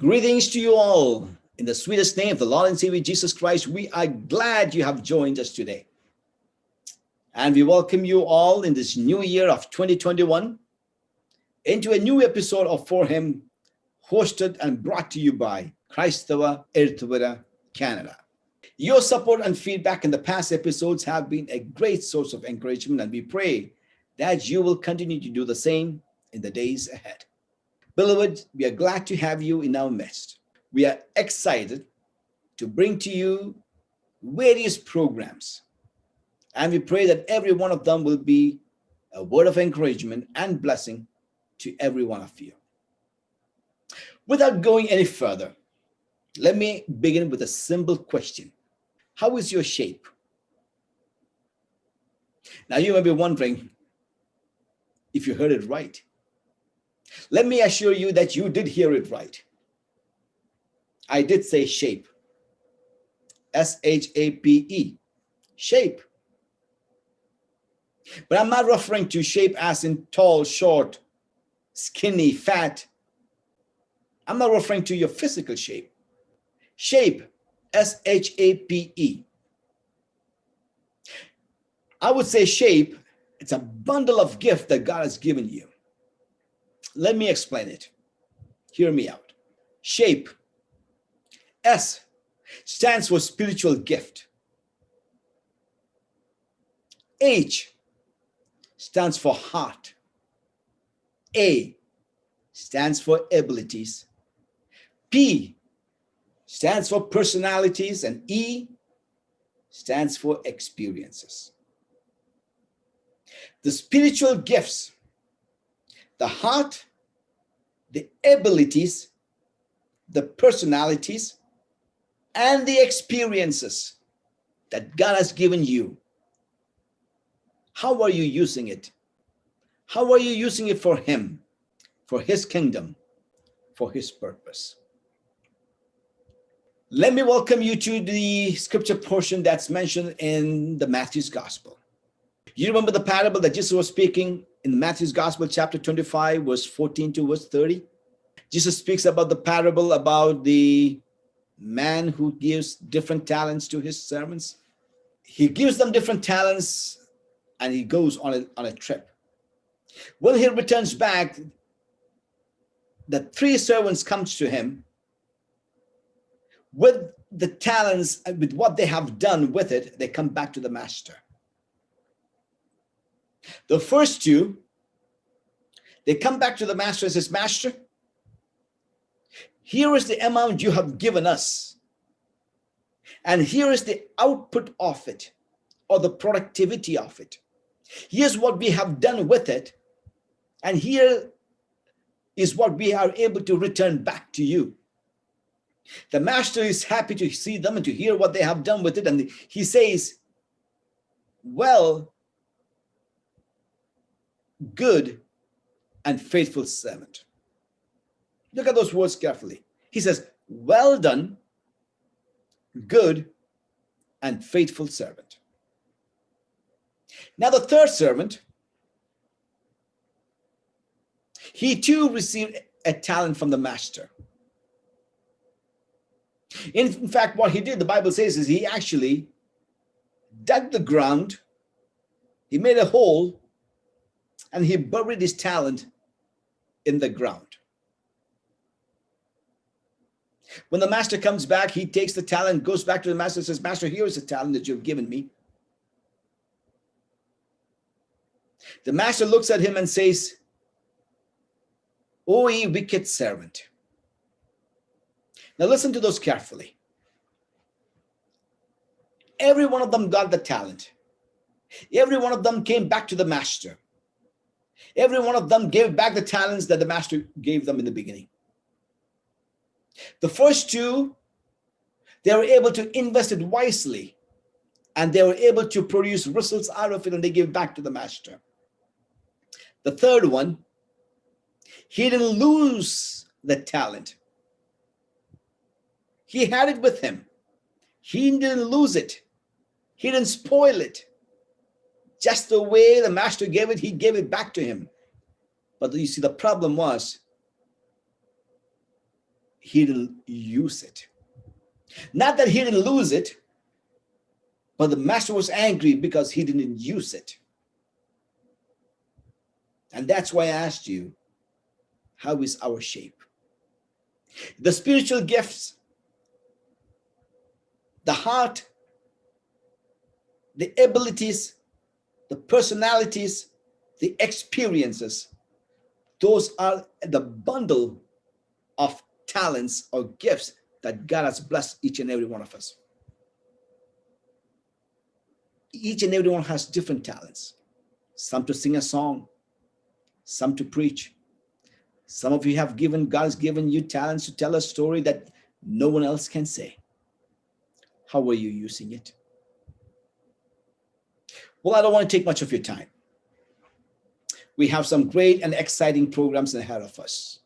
Greetings to you all. In the sweetest name of the Lord and Savior Jesus Christ, we are glad you have joined us today. And we welcome you all in this new year of 2021 into a new episode of For Him, hosted and brought to you by Christava Ertuvara, Canada. Your support and feedback in the past episodes have been a great source of encouragement, and we pray that you will continue to do the same in the days ahead. Beloved, we are glad to have you in our midst. We are excited to bring to you various programs, and we pray that every one of them will be a word of encouragement and blessing to every one of you. Without going any further, let me begin with a simple question. How is your shape? Now, you may be wondering if you heard it right. Let me assure you that you did hear it right. I did say shape. S-H-A-P-E. Shape. But I'm not referring to shape as in tall, short, skinny, fat. I'm not referring to your physical shape. Shape. S-H-A-P-E. I would say shape, it's a bundle of gift that God has given you. Let me explain it. Hear me out. Shape. S stands for spiritual gift. H stands for heart. A stands for abilities. P stands for personalities, and E stands for experiences. The spiritual gifts, the heart, the abilities, the personalities, and the experiences that God has given you. How are you using it? How are you using it for Him, for His kingdom, for His purpose? Let me welcome you to the scripture portion that's mentioned in the Matthew's Gospel. You remember the parable that Jesus was speaking in Matthew's Gospel, chapter 25, verse 14 to verse 30? Jesus speaks about the parable about the man who gives different talents to his servants. He gives them different talents and he goes on a trip. When he returns back, the three servants comes to him with the talents, with what they have done with it. They come back to the master. The first two, they come back to the master and says, Master, here is the amount you have given us, and here is the output of it, or the productivity of it. Here's what we have done with it, and here is what we are able to return back to you. The master is happy to see them and to hear what they have done with it, and he says, well, good and faithful servant. Look at those words carefully. He says, well done, good and faithful servant. Now the third servant, he too received a talent from the master. In fact, what he did, the Bible says, is he actually dug the ground, he made a hole, and he buried his talent in the ground. When the master comes back, he takes the talent, goes back to the master and says, Master, here is the talent that you've given me. The master looks at him and says, O ye wicked servant. Now listen to those carefully. Every one of them got the talent. Every one of them came back to the master. Every one of them gave back the talents that the master gave them in the beginning. The first two, they were able to invest it wisely, and they were able to produce results out of it, and they gave back to the master. The third one, he didn't lose the talent. He had it with him. He didn't lose it. He didn't spoil it. Just the way the master gave it, he gave it back to him. But you see, the problem was he didn't use it. Not that he didn't lose it, but the master was angry because he didn't use it. And that's why I asked you, how is our shape? The spiritual gifts, the heart, the abilities, the personalities, the experiences, those are the bundle of talents or gifts that God has blessed each and every one of us. Each and every one has different talents. Some to sing a song, some to preach. Some of you have God has given you talents to tell a story that no one else can say. How are you using it? Well, I don't want to take much of your time. We have some great and exciting programs ahead of us.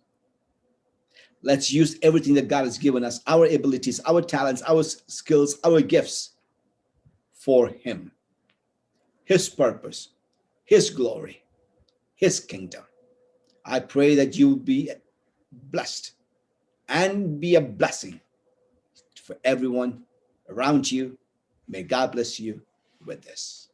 Let's use everything that God has given us, our abilities, our talents, our skills, our gifts for Him, His purpose, His glory, His kingdom. I pray that you will be blessed and be a blessing for everyone around you. May God bless you with this.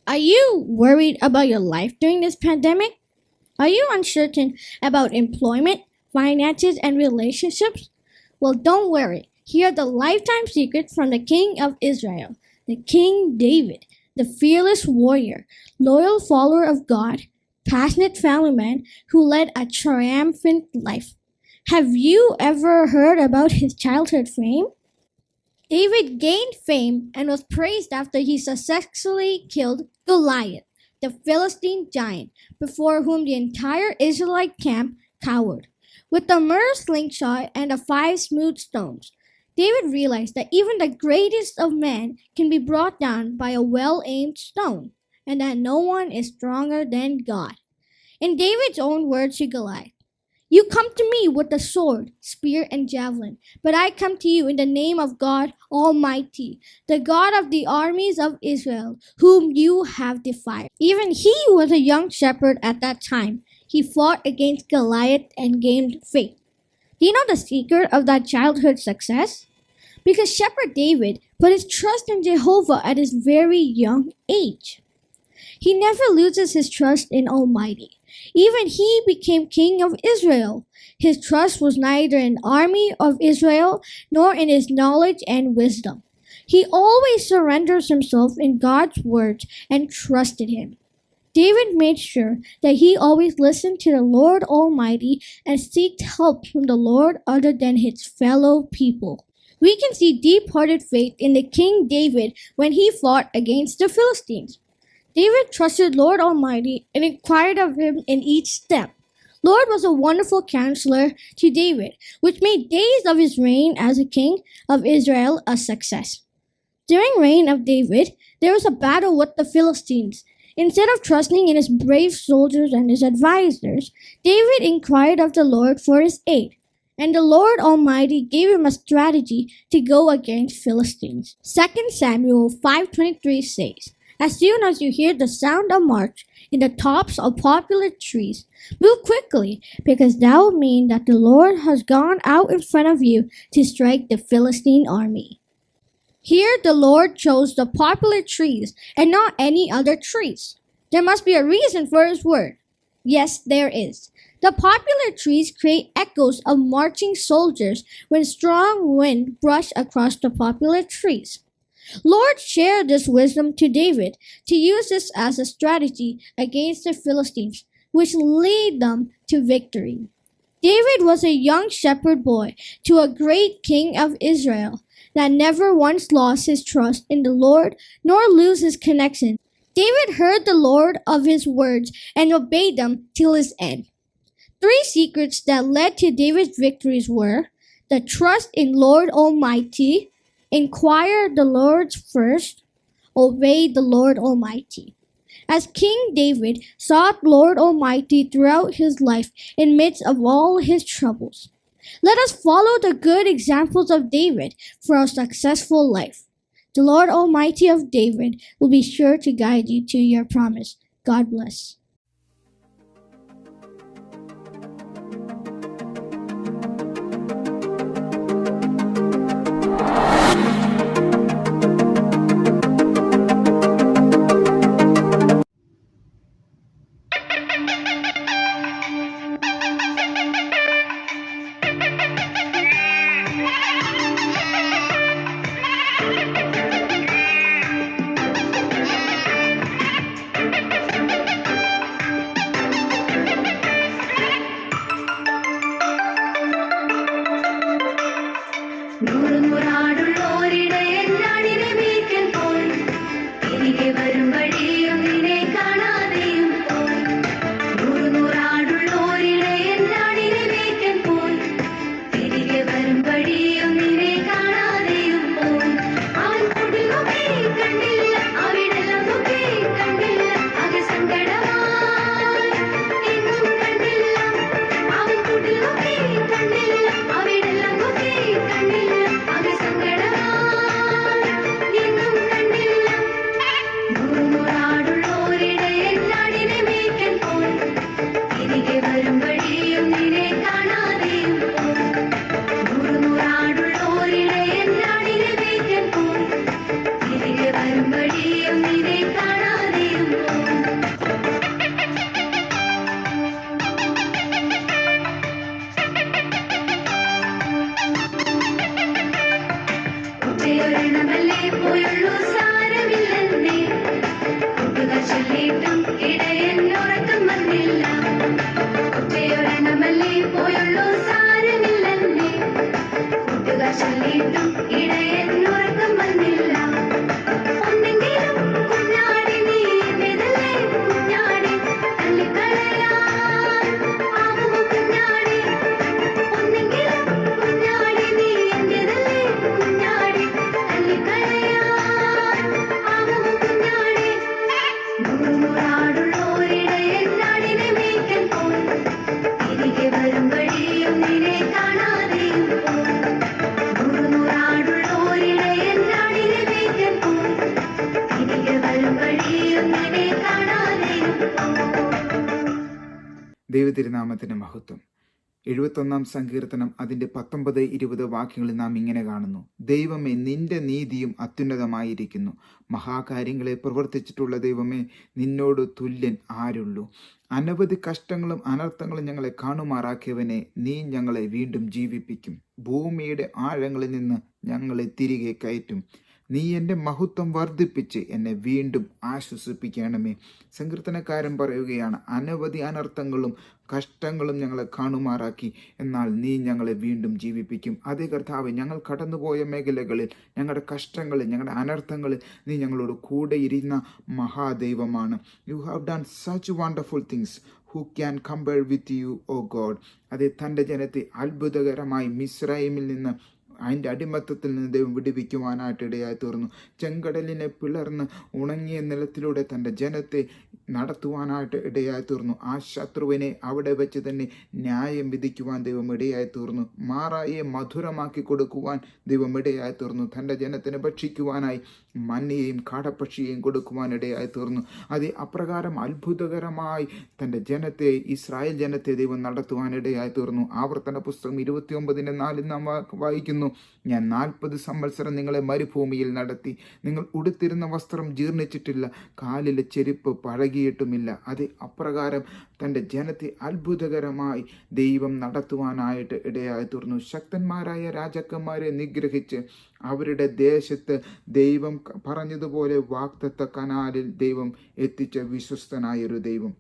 Are you worried about your life during this pandemic? Are you uncertain about employment, finances, and relationships? Well, don't worry. Here are the lifetime secrets from the King of Israel, the King David, the fearless warrior, loyal follower of God, passionate family man who led a triumphant life. Have you ever heard about his childhood fame? David gained fame and was praised after he successfully killed Goliath, the Philistine giant, before whom the entire Israelite camp cowered. With the myrrh slingshot and the 5 smooth stones, David realized that even the greatest of men can be brought down by a well aimed stone, and that no one is stronger than God. In David's own words to Goliath, "You come to me with the sword, spear, and javelin, but I come to you in the name of God Almighty, the God of the armies of Israel, whom you have defied." Even he was a young shepherd at that time. He fought against Goliath and gained faith. Do you know the secret of that childhood success? Because Shepherd David put his trust in Jehovah at his very young age. He never loses his trust in Almighty. Even he became king of Israel. His trust was neither in the army of Israel nor in his knowledge and wisdom. He always surrenders himself in God's words and trusted him. David made sure that he always listened to the Lord Almighty and sought help from the Lord other than his fellow people. We can see deep-hearted faith in the King David when he fought against the Philistines. David trusted Lord Almighty and inquired of him in each step. Lord was a wonderful counselor to David, which made days of his reign as a king of Israel a success. During reign of David, there was a battle with the Philistines. Instead of trusting in his brave soldiers and his advisors, David inquired of the Lord for his aid, and the Lord Almighty gave him a strategy to go against Philistines. 2 Samuel 5:23 says, "As soon as you hear the sound of march in the tops of poplar trees, move quickly, because that will mean that the Lord has gone out in front of you to strike the Philistine army." Here the Lord chose the poplar trees and not any other trees. There must be a reason for his word. Yes, there is. The poplar trees create echoes of marching soldiers when strong wind brush across the poplar trees. Lord shared this wisdom to David to use this as a strategy against the Philistines, which led them to victory. David was a young shepherd boy to a great king of Israel that never once lost his trust in the Lord nor lose his connection. David heard the Lord of his words and obeyed them till his end. 3 secrets that led to David's victories were the trust in Lord Almighty, inquire the Lord first, obey the Lord Almighty. As King David sought Lord Almighty throughout his life in midst of all his troubles. Let us follow the good examples of David for a successful life. The Lord Almighty of David will be sure to guide you to your promise. God bless. ചൊല്ലിയിട്ടും ഇടയനുറക്കം വന്നില്ല. ഒന്നെങ്കിലും കുഞ്ഞാടി നീ എന്റേതല്ലേ കുഞ്ഞാടി, തള്ളിക്കളയാൻ ആകുമോ കുഞ്ഞാടി. ഒന്നെങ്കിലും കുഞ്ഞാടി നീ എന്റേതല്ലേ കുഞ്ഞാടി, തള്ളിക്കളയാൻ ആകുമോ കുഞ്ഞാടി. നൂറാടുള്ളോരിടയൻ ആടിനെ മേയ്ക്കാൻ പോയി, തിരികെ വരും വഴിയും നിന്നെ കാണാതെയും പോയി. നൂറാടുള്ളോരിടയൻ ആടിനെ മേയ്ക്കാൻ പോയി, തിരികെ വരും വഴിയും നിന്നെ കാണാതെയും പോയി. ദൈവതിരുനാമത്തിന് മഹത്വം. 71-ാം സങ്കീർത്തനം അതിൻ്റെ 19-20 വാക്യങ്ങളിൽ നാം ഇങ്ങനെ കാണുന്നു: ദൈവമേ, നിന്റെ നീതിയും അത്യുന്നതമായിരിക്കുന്നു. മഹാകാര്യങ്ങളെ പ്രവർത്തിച്ചിട്ടുള്ള ദൈവമേ, നിന്നോട് തുല്യൻ ആരുള്ളൂ? അനവധി കഷ്ടങ്ങളും അനർത്ഥങ്ങളും ഞങ്ങളെ കാണുമാറാക്കിയവനെ, നീ ഞങ്ങളെ വീണ്ടും ജീവിപ്പിക്കും. ഭൂമിയുടെ ആഴങ്ങളിൽ നിന്ന് ഞങ്ങളെ തിരികെ കയറ്റും. നീ എൻ്റെ മഹത്വം വർദ്ധിപ്പിച്ച് എന്നെ വീണ്ടും ആശ്വസിപ്പിക്കണമേ. സങ്കീർത്തനക്കാരൻ പറയുകയാണ്, അനവധി അനർത്ഥങ്ങളും കഷ്ടങ്ങളും ഞങ്ങളെ കാണുമാറാക്കി, എന്നാൽ നീ ഞങ്ങളെ വീണ്ടും ജീവിപ്പിക്കും. അതേ കർത്താവേ, ഞങ്ങൾ കടന്നുപോയ മേഖലകളിൽ, ഞങ്ങളുടെ കഷ്ടങ്ങളിൽ, ഞങ്ങളുടെ അനർത്ഥങ്ങളിൽ നീ ഞങ്ങളോട് കൂടെ ഇരുന്ന മഹാദൈവമാണ്. You have done such wonderful things. Who can compare with you, oh God? അതേ, തൻ്റെ ജനത്തെ അത്ഭുതകരമായി മിസ്രൈമിൽ നിന്ന്, അതിൻ്റെ അടിമത്തത്തിൽ നിന്ന് ദൈവം വിടുവിക്കുവാനായിട്ട് ഇടയായി തീർന്നു. ചെങ്കടലിനെ പിളർന്ന് ഉണങ്ങിയ നിലത്തിലൂടെ തൻ്റെ ജനത്തെ നടത്തുവാനായിട്ട് ഇടയായി തീർന്നു. ആ ശത്രുവിനെ അവിടെ വെച്ച് തന്നെ ന്യായം വിധിക്കുവാൻ ദൈവം ഇടയായി തീർന്നു. മാറായെ മധുരമാക്കി കൊടുക്കുവാൻ ദൈവം ഇടയായി തീർന്നു. തൻ്റെ ജനത്തിന് ഭക്ഷിക്കുവാനായി മന്നയെയും കാടപ്പക്ഷിയെയും കൊടുക്കുവാൻ ഇടയായി തീർന്നു. അത് അപ്രകാരം അത്ഭുതകരമായി തൻ്റെ ജനത്തെ, ഇസ്രായേൽ ജനത്തെ ദൈവം നടത്തുവാൻ ഇടയായി തീർന്നു. ആവർത്തന പുസ്തകം 29:4 നാം വായിക്കുന്നു: ഞാൻ 40 സംവത്സരം നിങ്ങളെ മരുഭൂമിയിൽ നടത്തി. നിങ്ങൾ ഉടുത്തിരുന്ന വസ്ത്രം ജീർണിച്ചിട്ടില്ല, കാലിലെ ചെരുപ്പ് പഴകിയിട്ടുമില്ല. അത് അപ്രകാരം തൻ്റെ ജനത്തെ അത്ഭുതകരമായി ദൈവം നടത്തുവാനായിട്ട് ഇടയായി തീർന്നു. ശക്തന്മാരായ രാജാക്കന്മാരെ നിഗ്രഹിച്ച് അവരുടെ ദേശത്ത് ദൈവം പറഞ്ഞതുപോലെ വാഗ്ദത്ത കനാലിൽ ദൈവം എത്തിച്ച വിശ്വസ്തനായൊരു ദൈവം.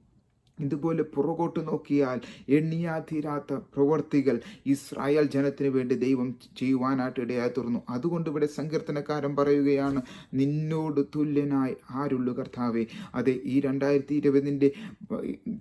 ഇതുപോലെ പുറകോട്ട് നോക്കിയാൽ എണ്ണിയാതീരാത്ത പ്രവർത്തികൾ ഇസ്രായേൽ ജനത്തിന് വേണ്ടി ദൈവം ചെയ്യുവാനായിട്ട് ഇടയായി തീർന്നു. അതുകൊണ്ട് ഇവിടെ സങ്കീർത്തനക്കാരൻ പറയുകയാണ്, നിന്നോട് തുല്യനായി ആരുള്ളൂ കർത്താവേ? അതെ, ഈ 2020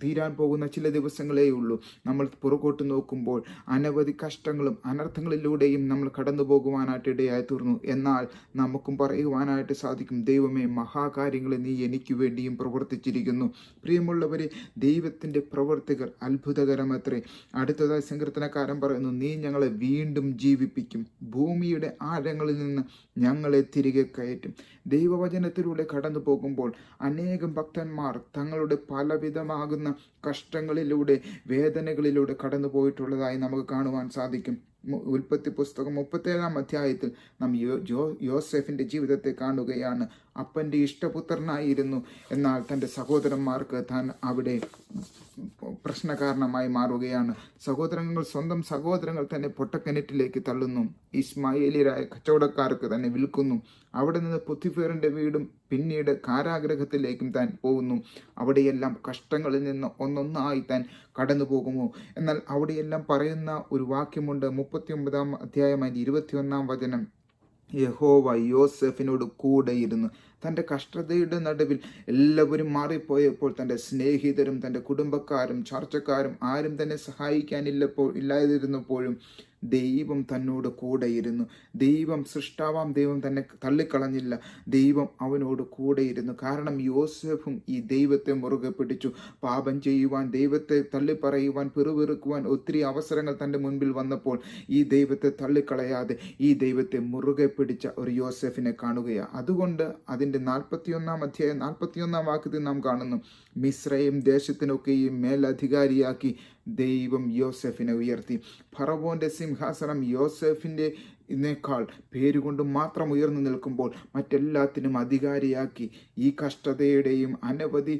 തീരാൻ പോകുന്ന ചില ദിവസങ്ങളേ ഉള്ളൂ. നമ്മൾ പുറകോട്ട് നോക്കുമ്പോൾ അനവധി കഷ്ടങ്ങളും അനർത്ഥങ്ങളിലൂടെയും നമ്മൾ കടന്നു പോകുവാനായിട്ട് ഇടയായി തീർന്നു. എന്നാൽ നമുക്കും പറയുവാനായിട്ട് സാധിക്കും, ദൈവമേ, മഹാകാര്യങ്ങൾ നീ എനിക്ക് വേണ്ടിയും പ്രവർത്തിച്ചിരിക്കുന്നു. പ്രിയമുള്ളവരെ, ദൈവത്തിൻ്റെ പ്രവർത്തികൾ അത്ഭുതകരമത്രേ. അടുത്തതായി സങ്കീർത്തനക്കാരൻ പറയുന്നു, നീ ഞങ്ങളെ വീണ്ടും ജീവിപ്പിക്കും. ഭൂമിയുടെ ആഴങ്ങളിൽ നിന്ന് ഞങ്ങളെ തിരികെ കയറ്റും. ദൈവവചനത്തിലൂടെ കടന്നു പോകുമ്പോൾ അനേകം ഭക്തന്മാർ തങ്ങളുടെ പലവിധമാകുന്ന കഷ്ടങ്ങളിലൂടെ, വേദനകളിലൂടെ കടന്നു പോയിട്ടുള്ളതായി നമുക്ക് കാണുവാൻ സാധിക്കും. ഉൽപ്പത്തി പുസ്തകം 37-ാം അധ്യായത്തിൽ നാം യോസെഫിൻ്റെ ജീവിതത്തെ കാണുകയാണ്. അപ്പൻ്റെ ഇഷ്ടപുത്രനായിരുന്നു, എന്നാൽ തൻ്റെ സഹോദരന്മാർക്ക് താൻ അവിടെ പ്രശ്നകാരണമായി മാറുകയാണ്. സ്വന്തം സഹോദരങ്ങൾ തന്നെ പൊട്ടക്കിണറ്റിലേക്ക് തള്ളുന്നു. ഇസ്മായേലിയരായ കച്ചവടക്കാർക്ക് തന്നെ വിൽക്കുന്നു. അവിടെ നിന്ന് പൊത്തിഫേറിൻ്റെ വീടും പിന്നീട് കാരാഗ്രഹത്തിലേക്കും താൻ പോകുന്നു. അവിടെയെല്ലാം കഷ്ടങ്ങളിൽ നിന്ന് ഒന്നൊന്നായി താൻ കടന്നു പോകുമോ? എന്നാൽ അവിടെയെല്ലാം പറയുന്ന ഒരു വാക്യമുണ്ട്. 39-ാം അധ്യായം 21-ാം വചനം: യഹോവ യോസെഫിനോട് കൂടെയിരുന്നു. തൻ്റെ കഷ്ടതയുടെ നടുവിൽ എല്ലാവരും മാറിപ്പോയപ്പോൾ തൻ്റെ സ്നേഹിതരും തൻ്റെ കുടുംബക്കാരും ചർച്ചക്കാരും ആരും തന്നെ ഇല്ലാതിരുന്നപ്പോഴും ദൈവം തന്നോട് കൂടെയിരുന്നു. ദൈവം, സൃഷ്ടാവാം ദൈവം തന്നെ തള്ളിക്കളഞ്ഞില്ല. ദൈവം അവനോട് കൂടെയിരുന്നു. കാരണം യോസെഫും ഈ ദൈവത്തെ മുറുകെ പിടിച്ചു. പാപം ചെയ്യുവാൻ, ദൈവത്തെ തള്ളിപ്പറയുവാൻ, പിറുപിറുക്കുവാൻ ഒത്തിരി അവസരങ്ങൾ തൻ്റെ മുൻപിൽ വന്നപ്പോൾ ഈ ദൈവത്തെ തള്ളിക്കളയാതെ ഈ ദൈവത്തെ മുറുകെ പിടിച്ച ഒരു യോസെഫിനെ കാണുകയാണ്. അതുകൊണ്ട് അതിൻ്റെ 41-ാം അധ്യായം 41-ാം വാക്യത്തിൽ നാം കാണുന്നു, മിസ്രയീം ദേശത്തിനൊക്കെയും മേലധികാരിയാക്കി ദൈവം യോസെഫിനെ ഉയർത്തി. ഫറവോന്റെ സിംഹാസനം യോസെഫിൻ്റെ ഇതിനേക്കാൾ പേരുകൊണ്ട് മാത്രം ഉയർന്നു നിൽക്കുമ്പോൾ മറ്റെല്ലാത്തിനും അധികാരിയാക്കി ഈ കഷ്ടതയുടെയും അനവധി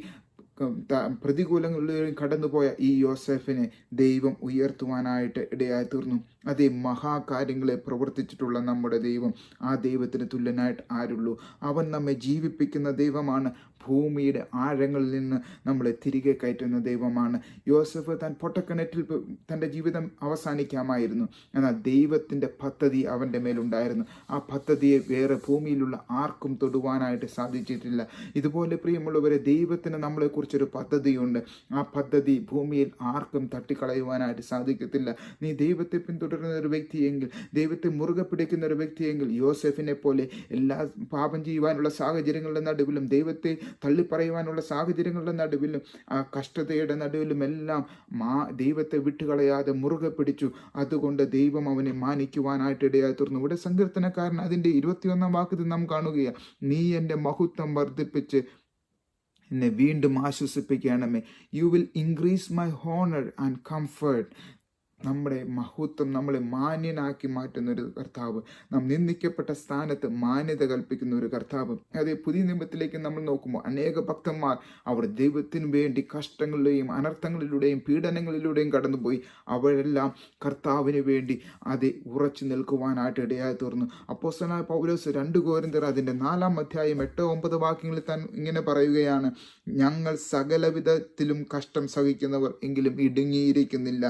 പ്രതികൂലങ്ങളിലൂടെയും കടന്നുപോയ ഈ യോസെഫിനെ ദൈവം ഉയർത്തുവാനായിട്ട് ഇടയായി തീർന്നു. അതേ, മഹാകാര്യങ്ങളെ പ്രവർത്തിച്ചിട്ടുള്ള നമ്മുടെ ദൈവം, ആ ദൈവത്തിന് തുല്യനായിട്ട് ആരുള്ളൂ? അവൻ നമ്മെ ജീവിപ്പിക്കുന്ന ദൈവമാണ്. ഭൂമിയുടെ ആഴങ്ങളിൽ നിന്ന് നമ്മളെ തിരികെ കയറ്റുന്ന ദൈവമാണ്. യോസഫ് താൻ പൊട്ടക്കിണറ്റിൽ തൻ്റെ ജീവിതം അവസാനിക്കാമായിരുന്നു. എന്നാൽ ദൈവത്തിൻ്റെ പദ്ധതി അവൻ്റെ മേലുണ്ടായിരുന്നു. ആ പദ്ധതിയെ വേറെ ഭൂമിയിലുള്ള ആർക്കും തൊടുവാനായിട്ട് സാധിച്ചിട്ടില്ല. ഇതുപോലെ പ്രിയമുള്ളവരെ, ദൈവത്തിന് നമ്മളെക്കുറിച്ചൊരു പദ്ധതിയുണ്ട്. ആ പദ്ധതി ഭൂമിയിൽ ആർക്കും തട്ടിക്കളയുവാനായിട്ട് സാധിക്കത്തില്ല. നീ ദൈവത്തെ പിന്തുടരുന്ന ഒരു വ്യക്തിയെങ്കിൽ, ദൈവത്തെ മുറുകെ പിടിക്കുന്ന ഒരു വ്യക്തിയെങ്കിൽ, യോസെഫിനെ പോലെ എല്ലാ പാപം ചെയ്യുവാനുള്ള സാഹചര്യങ്ങളുടെ നടുവിലും, ദൈവത്തെ തള്ളിപ്പറയുവാനുള്ള സാഹചര്യങ്ങളുടെ നടുവിലും, ആ കഷ്ടതയുടെ നടുവിലും എല്ലാം ദൈവത്തെ വിട്ടുകളയാതെ മുറുകെ പിടിച്ചു. അതുകൊണ്ട് ദൈവം അവനെ മാനിക്കുവാനായിട്ട് ഇടയായി തീർന്നു. ഇവിടെ സങ്കീർത്തനക്കാരൻ അതിൻ്റെ 21 വാക്യത്തിൽ നാം കാണുകയാണ്, നീ എൻ്റെ മഹത്വം വർദ്ധിപ്പിച്ച് എന്നെ വീണ്ടും ആശ്വസിപ്പിക്കണമേ. You will increase my honour and comfort. നമ്മുടെ മഹത്വം, നമ്മളെ മാന്യനാക്കി മാറ്റുന്ന ഒരു കർത്താവ്, നാം നിന്ദിക്കപ്പെട്ട സ്ഥാനത്ത് മാന്യത കൽപ്പിക്കുന്ന ഒരു കർത്താവ്. അതേ പുതിയ നിയമത്തിലേക്ക് നമ്മൾ നോക്കുമ്പോൾ അനേക ഭക്തന്മാർ അവർ ദൈവത്തിന് വേണ്ടി കഷ്ടങ്ങളിലൂടെയും അനർത്ഥങ്ങളിലൂടെയും പീഡനങ്ങളിലൂടെയും കടന്നുപോയി. അവരെല്ലാം കർത്താവിന് വേണ്ടി അത് ഉറച്ചു നിൽക്കുവാനായിട്ട് ഇടയായി തീർന്നു. അപ്പോസ്തലനായ പൗലോസ് 2 കൊരിന്ത്യർ അതിൻ്റെ 4-ാം അധ്യായം 8-9 വാക്യങ്ങളിൽ താൻ ഇങ്ങനെ പറയുകയാണ്, ഞങ്ങൾ സകലവിധത്തിലും കഷ്ടം സഹിക്കുന്നവർ എങ്കിലും ഇടുങ്ങിയിരിക്കുന്നില്ല,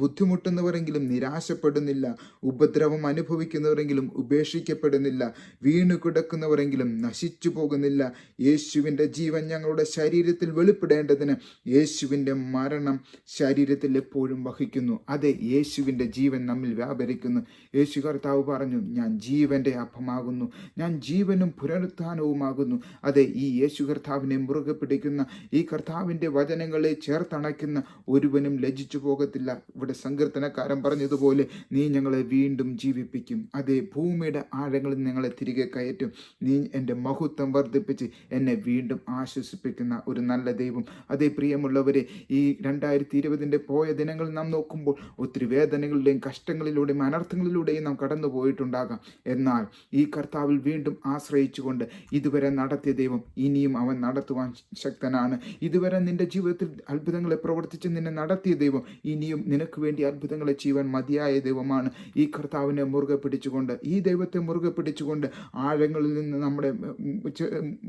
ബുദ്ധിമുട്ടുന്നവരെങ്കിലും നിരാശപ്പെടുന്നില്ല, ഉപദ്രവം അനുഭവിക്കുന്നവരെങ്കിലും ഉപേക്ഷിക്കപ്പെടുന്നില്ല, വീണു കിടക്കുന്നവരെങ്കിലും നശിച്ചു പോകുന്നില്ല. യേശുവിൻ്റെ ജീവൻ ഞങ്ങളുടെ ശരീരത്തിൽ വെളിപ്പെടേണ്ടതിന് യേശുവിൻ്റെ മരണം ശരീരത്തിൽ എപ്പോഴും വഹിക്കുന്നു. അതെ, യേശുവിൻ്റെ ജീവൻ നമ്മിൽ വ്യാപരിക്കുന്നു. യേശു കർത്താവ് പറഞ്ഞു, ഞാൻ ജീവൻ്റെ അപ്പമാകുന്നു, ഞാൻ ജീവനും പുനരുത്ഥാനവുമാകുന്നു. അതെ, ഈ യേശു കർത്താവിനെ മുറുകെ പിടിക്കുന്ന, ഈ കർത്താവിൻ്റെ വചനങ്ങളെ ചേർത്തണയ്ക്കുന്ന ഒരുവനും ലജ്ജിച്ചു പോകത്തില്ല. ഇവിടെ സങ്കീർത്തനക്കാരൻ പറഞ്ഞതുപോലെ, നീ ഞങ്ങളെ വീണ്ടും ജീവിപ്പിക്കും. അതേ, ഭൂമിയുടെ ആഴങ്ങളിൽ ഞങ്ങളെ തിരികെ കയറ്റും. നീ എൻ്റെ മഹത്വം വർദ്ധിപ്പിച്ച് എന്നെ വീണ്ടും ആശ്വസിപ്പിക്കുന്ന ഒരു നല്ല ദൈവം. അതേ പ്രിയമുള്ളവരെ, ഈ 2020 പോയ ദിനങ്ങൾ നാം നോക്കുമ്പോൾ ഒത്തിരി വേദനകളുടെയും കഷ്ടങ്ങളിലൂടെയും അനർത്ഥങ്ങളിലൂടെയും നാം കടന്നു പോയിട്ടുണ്ടാകാം. എന്നാൽ ഈ കർത്താവിൽ വീണ്ടും ആശ്രയിച്ചുകൊണ്ട് ഇതുവരെ നടത്തിയ ദൈവം ഇനിയും അവൻ നടത്തുവാൻ ശക്തനാണ്. ഇതുവരെ നിന്റെ ജീവിതത്തിൽ അത്ഭുതങ്ങളെ പ്രവർത്തിച്ച് നിന്നെ നടത്തിയ ദൈവം ഇനിയും നിനക്ക് വേണ്ടി അത്ഭുതങ്ങളെ ചെയ്യുവാൻ മതിയായ ദൈവമാണ്. ഈ കർത്താവിനെ മുറുകെ പിടിച്ചുകൊണ്ട്, ഈ ദൈവത്തെ മുറുകെ പിടിച്ചുകൊണ്ട് ആഴങ്ങളിൽ നിന്ന്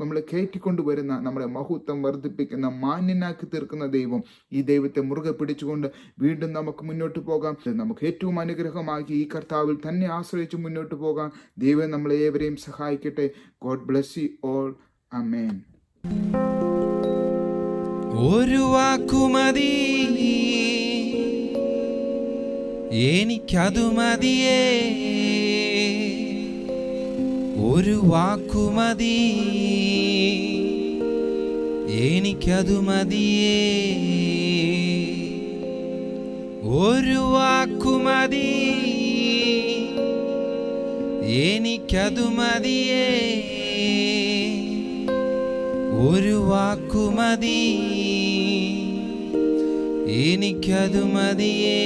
നമ്മളെ കയറ്റിക്കൊണ്ടുവരുന്ന, നമ്മുടെ മഹത്വം വർദ്ധിപ്പിക്കുന്ന, മാന്യനാക്കി തീർക്കുന്ന ദൈവം, ഈ ദൈവത്തെ മുറുകെ പിടിച്ചുകൊണ്ട് വീണ്ടും നമുക്ക് മുന്നോട്ട് പോകാം. നമുക്ക് ഏറ്റവും അനുഗ്രഹമാക്കി ഈ കർത്താവിൽ തന്നെ ആശ്രയിച്ച് മുന്നോട്ട് പോകാം. ദൈവം നമ്മളെ ഏവരെയും സഹായിക്കട്ടെ. God bless you all. Amen. ഒരു വാക്കുമതി, എനിക്കതു മതിയേ. ഒരു വാക്കുമതി, എനിക്കതു മതിയേ. ഒരു വാക്കുമതി, എനിക്കതു മതിയേ. ഒരു വാക്കുമതി, എനിക്കതു മതിയേ.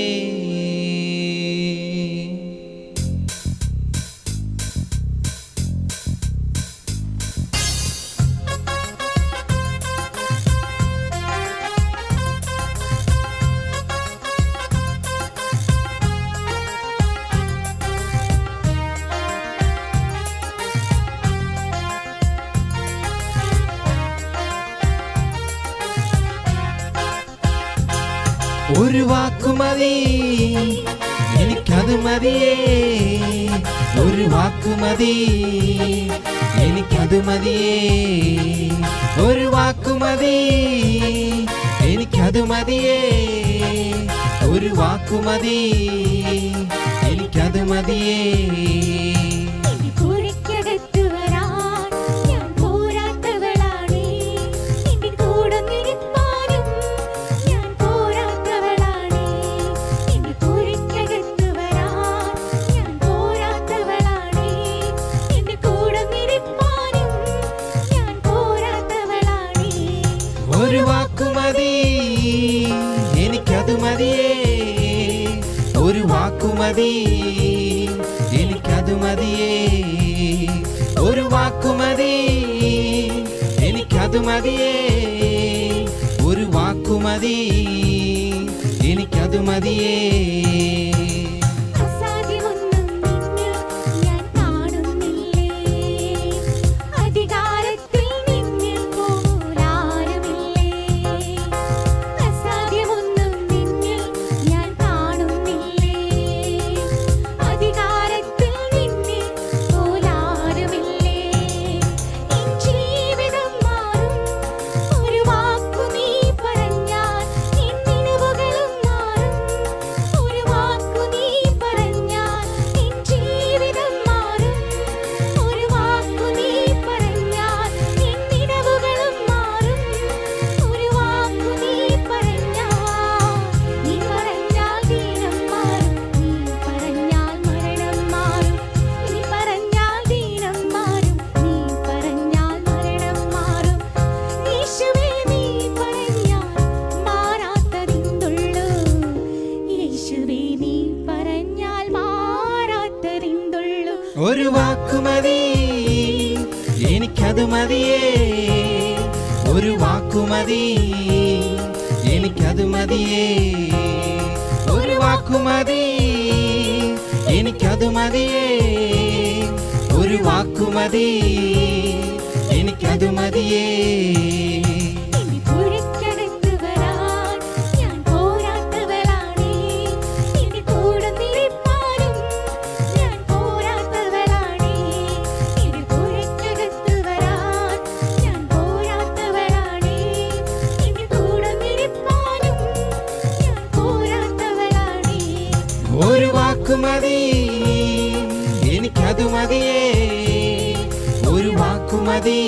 ഒരു വാക്കുമതി, എനിക്കത് മതിയേ. ഒരു വാക്കുമതി, എനിക്കത് മതിയേ. ഒരു വാക്കുമതി, എനിക്കത് മതിയേ. ഒരു വാക്കുമതി, എനിക്കത് മതിയേ. ഒരു വാക്കുമതി, എനിക്കത് മതിയേ. ഒരു വാക്കുമതി, എനിക്കത് മതിയേ. ഒരു വാക്കുമതി, എനിക്കത് മതിയേ. ഒരു വാക്കുമതി, എനിക്കത് മതിയേ. അധികാരത്തിൽ നിന്നിൽ ഒരു വാക്കുമതി എനിക്കത് മതിയേ, ഒരു വാക്കുമതി എനിക്കത് മതിയേ, ഒരു വാക്കുമതി എനിക്കത് മതിയേ, ഒരു വാക്കുമതി എനിക്കത് മതിയേ. ഇനി കുഴിക്കകത്ത് വരാൻ ഞാൻ പോരാത്തവളാണേ, ഇനി കൂടെ നിൽപ്പാനും ഞാൻ പോരാത്തവളാണേ, ഇനി കുഴിക്കകത്ത് വരാൻ ഞാൻ പോരാത്തവളാണേ, ഇനി കൂടെ നിൽപ്പാനും ഞാൻ പോരാത്തവളാണേ. ഒരു വാക്കുമതി എനിക്കത് മതിയേ, ഒരു വാക്കുമതി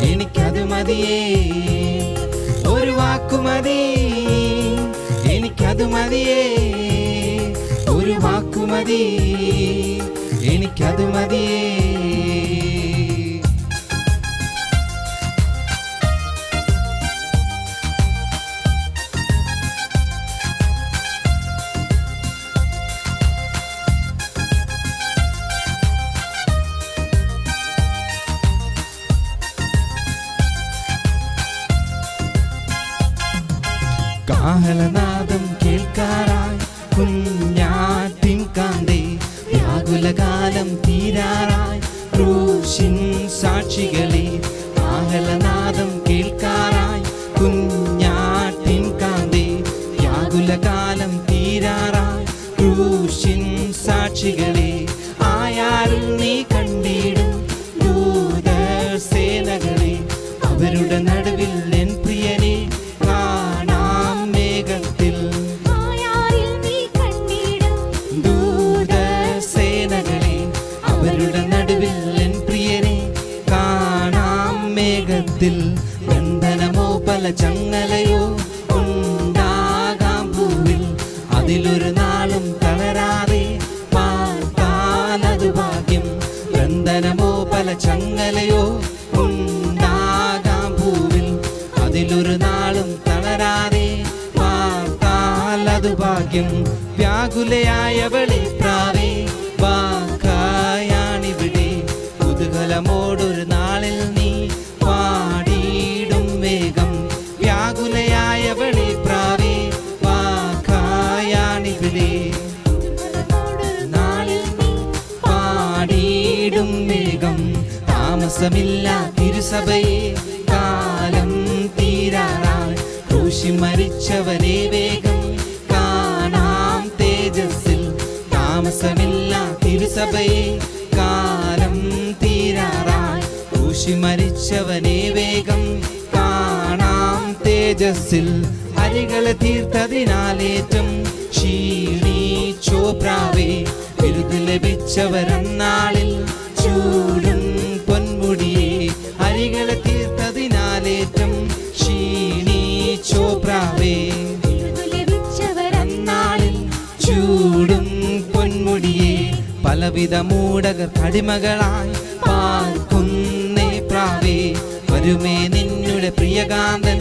എനിക്കത് മതിയേ, ഒരു വാക്കുമതി എനിക്കത് മതിയേ, ഒരു വാക്കുമതി എനിക്കത് മതിയേ. കാഹളനാദം കേൾക്കാറായി കുഞ്ഞാട്ടിൻ കാന്തേ, വ്യാകുലകാലം തീരാറായി ക്രൂശിൻ സാക്ഷികളെ. കാഹളനാദം കേൾക്കാറായി കുഞ്ഞാട്ടിൻ കാന്തേ, വ്യാകുലകാലം തീരാറായി ക്രൂശിൻ സാക്ഷികളെ. ആയാലും നീ കണ്ടിടും ദൂതർ സേനകളെ, അവരുടെ നടുവിൽ എൻ പ്രിയനെ കാണാം മേഘത്തിൽ. ആയാരിൽ നീ കണ്ടിടും ദൂതസേനകളെ, അവരുടെ നടുവിൽ എൻ പ്രിയനെ കാണാം മേഘത്തിൽ. ബന്ധനമോ പല ചങ്ങലയോ ഉണ്ടാകാം ഭൂവിൽ, അതിലൊരു നാളും തളരാതെ പാർത്താലതു ഭാഗ്യം. ബന്ധനമോ പല ചങ്ങലയോ ഉണ്ടാകാം ഭൂവിൽ, അതിലൊരു നാളും തളരാതെ പാർത്താലതു ഭാഗ്യം. വ്യാകുലയായവളെ പ്രാവേ വാക്കായാണിവിടെ, കുതൂഹലമോടൊരു നാളിൽ നീ പാടിയിടും വേഗം. വ്യാകുലയായവളെ പ്രാവേ വാക്കായാണിവിടെ, നാളിൽ നീ പാടിയിടും വേഗം. താമസമില്ല തിരുസഭയെ, കാലം തീരാറായി ക്രൂശി മരിച്ചവനെ വേഗം കാണാം തേജസ്സിൽ. താമസമില്ല തിരുസഭയെ, കാലം തീരാറായി ക്രൂശി മരിച്ചവനെ വേഗം കാണാം തേജസ്സിൽ. അരികളെ തീർത്തതിനാലേറ്റം ക്ഷീണിച്ചോ പ്രാവേ, ബിരുദ് ലഭിച്ചവരന്നാളിൽ ചൂടും പൊന്മുടിയെ. അരികളെ തീർത്തതിനാലേറ്റം ക്ഷീണിച്ചോ പ്രാവേ, ലഭിച്ചവരന്നാളിൽ ചൂടും പൊന്മുടിയെ. പലവിധ മൂടകർ അടിമകളായി പാർക്കുന്നേ പ്രാവേ, വരുമേ നിന്നുടെ പ്രിയകാന്തൻ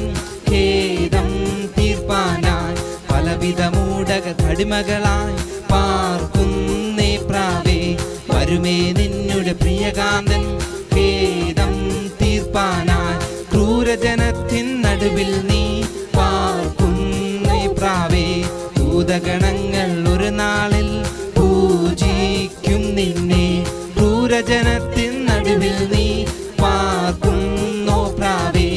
ഖേദം തീർപ്പാനായി. പലവിധ മൂടകർ അടിമകളായി പാർക്കുന്നേ പ്രാവേ, വരുമേ നിന്നുടെ പ്രിയകാന്തൻ ഖേദം തീർപ്പാനായി. ക്രൂരജനത്തിൻ നടുവിൽ നീ പാർക്കുന്നേ പ്രാവേ, ഭൂതഗണങ്ങൾ ഒരു നാളിൽ പൂജിക്കും നിന്നെ. ക്രൂരജനത്തിൻ നടുവിൽ നീ പാർക്കുന്നോ പ്രാവേ,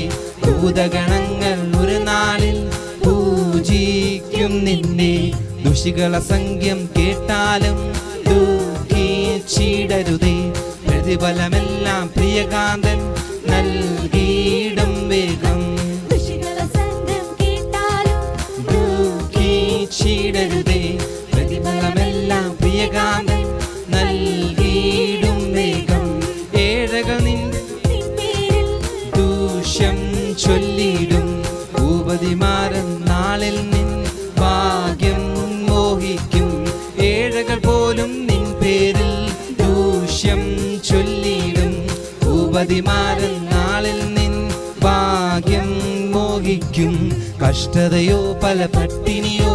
ഭൂതഗണങ്ങൾ ഒരു നാളിൽ പൂജിക്കും നിന്നെ. ദുഷികള സംഖ്യം കേട്ടാലും ദുഃഖിച്ചിടരുതേ, പ്രതിഫലമെല്ലാം പ്രിയകാന്തൻ നൽകിയിടും വേഗം. ദുഷികളെ സംഘം കേട്ടാലും ദുഃഖിച്ചിടരുതേ, പ്രതിഫലമെല്ലാം പ്രിയകാന്തൻ നൽകിയിടും വേഗം. ഏഴകൾ നിൻ നിൻപേരിൽ ദൂഷ്യം ചൊല്ലിയിടും, ഭൂപതിമാരൻ നാളിൽ നിൻ ഭാഗ്യം മോഹിക്കും. ഏഴകൾ പോലും നിൻ പേരിൽ ദൂഷ്യം ചൊല്ലിയിടും, ഭൂപതിമാരൻ നാളിൽ നിൻ ഭാഗ്യം മോഹിക്കും. കഷ്ടതയോ പല പട്ടിണിയോ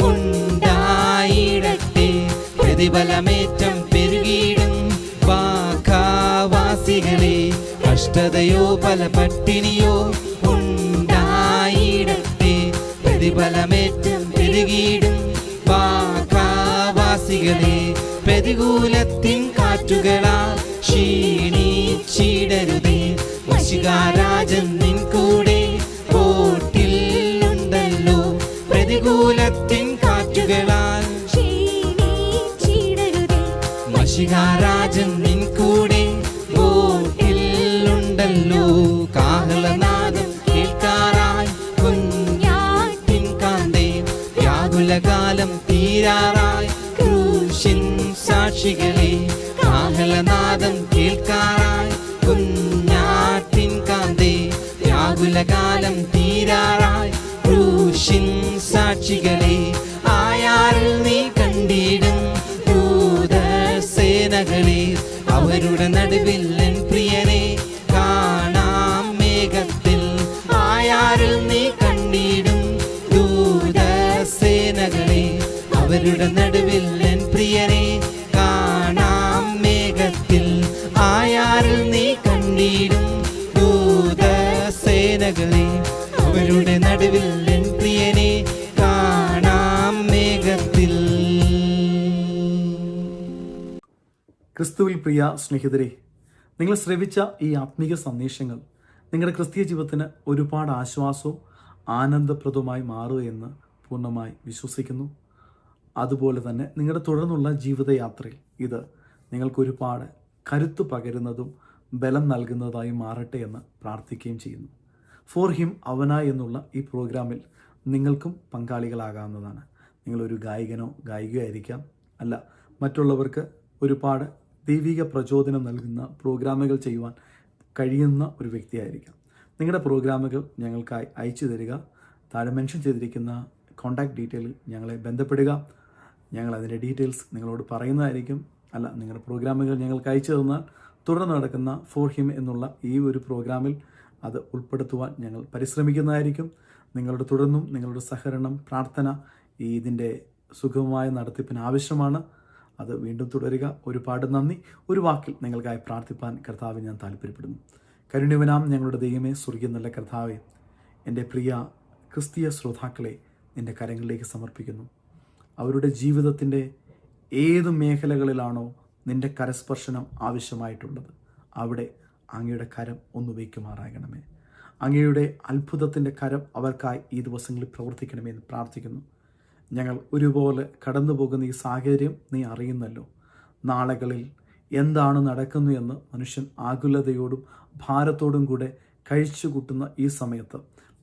ഉണ്ടായിടട്ടെ, പ്രതിഫലമേറ്റം പെരുകി കഷ്ടതയോ പല പട്ടിണിയോ ഉണ്ടായിടട്ടെ, പ്രതിഫലമേറ്റം പെരുകിയിടും വാസികളെ. പ്രതികൂലത്തിൻ കാറ്റുകളാൽ ക്ഷീണിച്ചിടരുതേ, മഷികാരാജൻ നിൻ കൂടെ ബോട്ടിൽ ഉണ്ടല്ലോ. പ്രതികൂലത്തിൻ കാറ്റുകളാൽ ക്ഷീണിച്ചിടരുതേ, മഷികാരാജൻ നിൻ കൂടെ ബോട്ടിൽ ഉണ്ടല്ലോ. കാഹളനാദം കേൾക്കാറായി കുഞ്ഞാട്ടിൻ കാന്തേ, വ്യാകുലകാലം തീരാറായി ക്രൂശിൻ സാക്ഷികളെ. കാഹളനാദം കേൾക്കാറായി കുഞ്ഞാട്ടിൻ കാന്തേ, വ്യാകുലകാലം തീരാറായി ക്രൂശിൻ സാക്ഷികളെ. ആയാറിൽ നീ കണ്ടിടും ദൂതസേനകളെ, അവരുടെ നടുവിൽ എൻ പ്രിയനെ കാണാം മേഘത്തിൽ. ആയാറിൽ നീ കണ്ടിടും ദൂതസേനകളെ, അവരുടെ നടുവിൽ എൻ പ്രിയനെ കാണാം മേഘത്തിൽ. ആയാറിൽ നീ കണ്ടിടും ദൂതസേനകളെ, അവരുടെ നടുവിൽ എൻ പ്രിയനെ കാണാം മേഘത്തിൽ. ക്രിസ്തുവിൽ പ്രിയ സ്നേഹിതരെ, നിങ്ങൾ ശ്രവിച്ച ഈ ആത്മീക സന്ദേശങ്ങൾ നിങ്ങളുടെ ക്രിസ്തീയ ജീവിതത്തിന് ഒരുപാട് ആശ്വാസവും ആനന്ദപ്രദവുമായി മാറുക എന്ന് പൂർണ്ണമായി വിശ്വസിക്കുന്നു. അതുപോലെ തന്നെ നിങ്ങളുടെ തുടർന്നുള്ള ജീവിതയാത്രയിൽ ഇത് നിങ്ങൾക്കൊരുപാട് കരുത്ത് പകരുന്നതും ബലം നൽകുന്നതായി മാറട്ടെ എന്ന് പ്രാർത്ഥിക്കുകയും ചെയ്യുന്നു. ഫോർ ഹിം, അവനായി എന്നുള്ള ഈ പ്രോഗ്രാമിൽ നിങ്ങൾക്കും പങ്കാളികളാകാവുന്നതാണ്. നിങ്ങളൊരു ഗായകനോ ഗായികയോ ആയിരിക്കാം, അല്ല മറ്റുള്ളവർക്ക് ഒരുപാട് ദൈവിക പ്രചോദനം നൽകുന്ന പ്രോഗ്രാമുകൾ ചെയ്യുവാൻ കഴിയുന്ന ഒരു വ്യക്തിയായിരിക്കാം. നിങ്ങളുടെ പ്രോഗ്രാമുകൾ ഞങ്ങൾക്കായി അയച്ചു തരിക. താഴെ മെൻഷൻ ചെയ്തിരിക്കുന്ന കോൺടാക്ട് ഡീറ്റെയിലിൽ ഞങ്ങളെ ബന്ധപ്പെടുക. ഞങ്ങൾ അതിൻ്റെ ഡീറ്റെയിൽസ് നിങ്ങളോട് പറയുന്നതായിരിക്കും. അല്ല, നിങ്ങളുടെ പ്രോഗ്രാമുകൾ ഞങ്ങൾക്ക് അയച്ചു തന്നാൽ തുടർന്ന് നടക്കുന്ന ഫോർ ഹിം എന്നുള്ള ഈ ഒരു പ്രോഗ്രാമിൽ അത് ഉൾപ്പെടുത്തുവാൻ ഞങ്ങൾ പരിശ്രമിക്കുന്നതായിരിക്കും. നിങ്ങളുടെ തുടർന്നും നിങ്ങളുടെ സഹകരണം, പ്രാർത്ഥന ഇതിൻ്റെ സുഗമമായ നടത്തിപ്പിന് ആവശ്യമാണ്. അത് വീണ്ടും തുടരുക. ഒരുപാട് നന്ദി. ഒരു വാക്കിൽ നിങ്ങൾക്കായി പ്രാർത്ഥിപ്പാൻ കർത്താവ് ഞാൻ താല്പര്യപ്പെടുന്നു. കരുണ്യവനാം ഞങ്ങളുടെ ദൈവമേ, സ്വർഗീയ നല്ല കർത്താവേ, എൻ്റെ പ്രിയ ക്രിസ്തീയ ശ്രോതാക്കളെ നിൻ്റെ കരങ്ങളിലേക്ക് സമർപ്പിക്കുന്നു. അവരുടെ ജീവിതത്തിൻ്റെ ഏത് മേഖലകളിലാണോ നിൻ്റെ കരസ്പർശനം ആവശ്യമായിട്ടുള്ളത്, അവിടെ അങ്ങയുടെ കരം ഒന്ന് വയ്ക്കുമാറാകണമേ. അങ്ങയുടെ അത്ഭുതത്തിൻ്റെ കരം അവർക്കായി ഈ ദിവസങ്ങളിൽ പ്രവർത്തിക്കണമേ എന്ന് പ്രാർത്ഥിക്കുന്നു. ഞങ്ങൾ ഒരുപോലെ കടന്നു പോകുന്ന ഈ സാഹചര്യം നീ അറിയുന്നല്ലോ. നാളുകളിൽ എന്താണ് നടക്കുന്നു എന്ന് മനുഷ്യൻ ആകുലതയോടും ഭാരത്തോടും കൂടെ കഴിച്ചു കൂട്ടുന്ന ഈ സമയത്ത്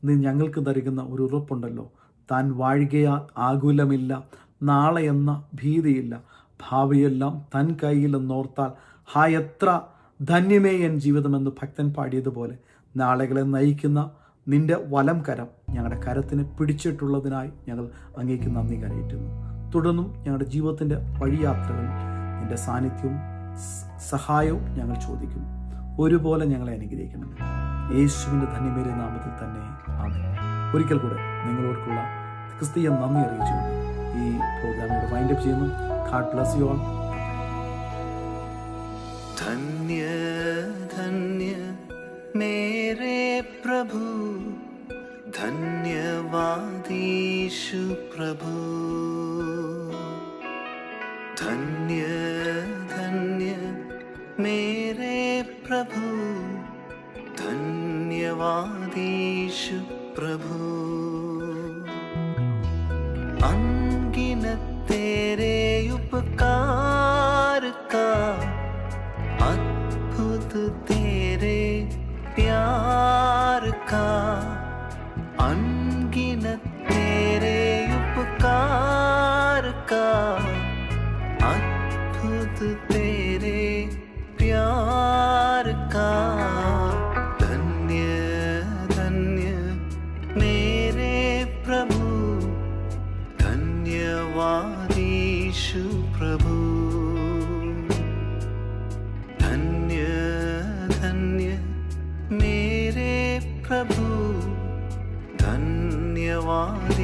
നീ ഞങ്ങൾക്ക് തരുന്ന ഒരു ഉറപ്പുണ്ടല്ലോ. താൻ വാഴുകയാൽ ആകുലമില്ല, നാളെ എന്ന ഭീതിയില്ല, ഭാവിയെല്ലാം തൻ കയ്യിലെന്നോർത്താൽ ഹാ എത്ര ധന്യമേ എൻ ജീവിതമെന്ന് ഭക്തൻ പാടിയതുപോലെ നാളുകളെ നയിക്കുന്ന നിന്റെ വലം കരം ഞങ്ങളുടെ കരത്തിന് പിടിച്ചിട്ടുള്ളതിനായി ഞങ്ങൾ അങ്ങേക്ക് നന്ദി കരയറ്റുന്നു. തുടർന്നും ഞങ്ങളുടെ ജീവിതത്തിൻ്റെ വഴിയാത്രകളിൽ നിന്റെ സാന്നിധ്യവും സഹായവും ഞങ്ങൾ ചോദിക്കുന്നു. ഒരുപോലെ ഞങ്ങളെ അനുഗ്രഹിക്കണം. യേശുവിൻ്റെ ധന്യമേറിയ നാമത്തിൽ തന്നെ ആമേൻ. ഒരിക്കൽ കൂടെ നിങ്ങളോടുള്ള ക്രിസ്തീയ നന്ദി അറിയിച്ചു ഈ പ്രോഗ്രാമിലൂടെ വൈൻഡപ്പ് ചെയ്യുന്നു. God bless you all. धन्य धन्य मेरे प्रभु, धन्यवादीशु प्रभु. धन्य धन्य मेरे प्रभु, धन्यवादीशु प्रभु. अनगिनत तेरे उपकार का, अद्भुत तेरे प्यार का. अनगिनत तेरे उपकार का, अद्भुत तेरे प्यार का. धन्य धन्य मेरे प्रभु, धन्यवादीशु प्रभु. धन्य धन्य मेरे प्रभु, धन्यवाद